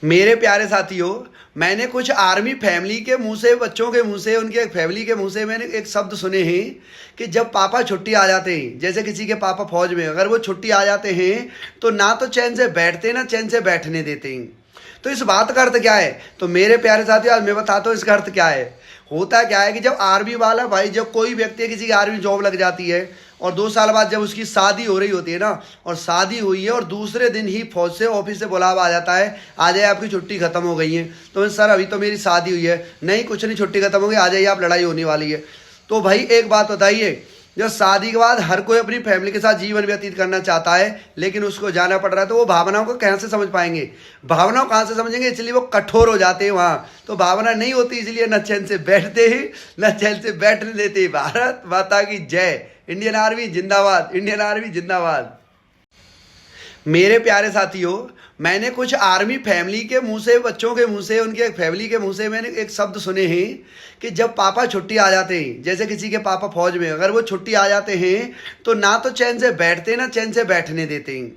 मेरे प्यारे साथियों, मैंने कुछ आर्मी फैमिली के मुंह से, बच्चों के मुंह से, उनके फैमिली के मुंह से मैंने एक शब्द सुने हैं कि जब पापा छुट्टी आ जाते हैं, जैसे किसी के पापा फौज में, अगर वो छुट्टी आ जाते हैं तो ना तो चैन से बैठते ना चैन से बैठने देते हैं। तो इस बात का अर्थ क्या है? तो मेरे प्यारे साथियों, आज मैं बताता हूँ इसका अर्थ क्या है। होता क्या है कि जब आर्मी वाला भाई, जब कोई व्यक्ति किसी की आर्मी जॉब लग जाती है और 2 साल बाद जब उसकी शादी हो रही होती है ना, और शादी हुई है और दूसरे दिन ही फौज से ऑफिस से बुलावा आ जाता है, आ जाइए आपकी छुट्टी खत्म हो गई है। तो सर अभी तो मेरी शादी हुई है। नहीं, कुछ नहीं, छुट्टी खत्म हो गई, आ जाइए आप, लड़ाई होने वाली है। तो भाई एक बात बताइए, जब शादी के बाद हर कोई अपनी फैमिली के साथ जीवन व्यतीत करना चाहता है, लेकिन उसको जाना पड़ रहा है, तो वो भावनाओं को कहाँ से समझ पाएंगे? भावनाओं कहाँ से समझेंगे? इसलिए वो कठोर हो जाते हैं वहाँ। तो भावना नहीं होती, इसलिए न चैन से बैठते ही न चैन से बैठने देते। भारत माता की जय। इंडियन आर्मी जिंदाबाद, इंडियन आर्मी जिंदाबाद। मेरे प्यारे साथियों, मैंने कुछ आर्मी फैमिली के मुंह से, बच्चों के मुंह से, उनके फैमिली के मुंह से मैंने एक शब्द सुने हैं कि जब पापा छुट्टी आ जाते हैं, जैसे किसी के पापा फौज में, अगर वो छुट्टी आ जाते हैं तो ना तो चैन से बैठते ना चैन से बैठने देते हैं।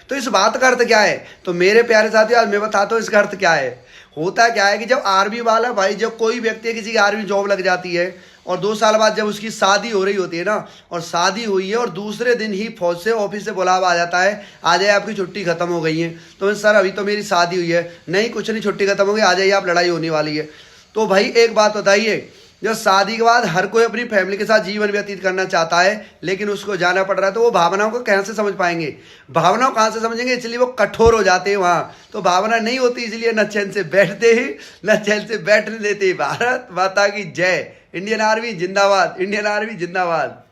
तो इस बात का अर्थ क्या है? तो मेरे प्यारे साथियों, आज मैं बताता हूँ इसका अर्थ क्या है। होता क्या है कि जब आर्मी वाला भाई, जब कोई व्यक्ति किसी की आर्मी जॉब लग जाती है और 2 साल बाद जब उसकी शादी हो रही होती है ना, और शादी हुई है और दूसरे दिन ही फौज से ऑफिस से बुलावा आ जाता है, आ जाइए आपकी छुट्टी खत्म हो गई है। तो सर अभी तो मेरी शादी हुई है। नहीं, कुछ नहीं, छुट्टी खत्म हो गई, आ जाइए आप, लड़ाई होने वाली है। तो भाई एक बात बताइए, जब शादी के बाद हर कोई अपनी फैमिली के साथ जीवन व्यतीत करना चाहता है, लेकिन उसको जाना पड़ रहा है, तो वो भावनाओं को कहाँ से समझ पाएंगे? भावनाओं कहाँ से समझेंगे? इसलिए वो कठोर हो जाते हैं वहाँ। तो भावना नहीं होती, इसलिए न चैन से बैठते ही न चैन से बैठने देते। भारत माता की जय। इंडियन आर्मी जिंदाबाद, इंडियन आर्मी जिंदाबाद।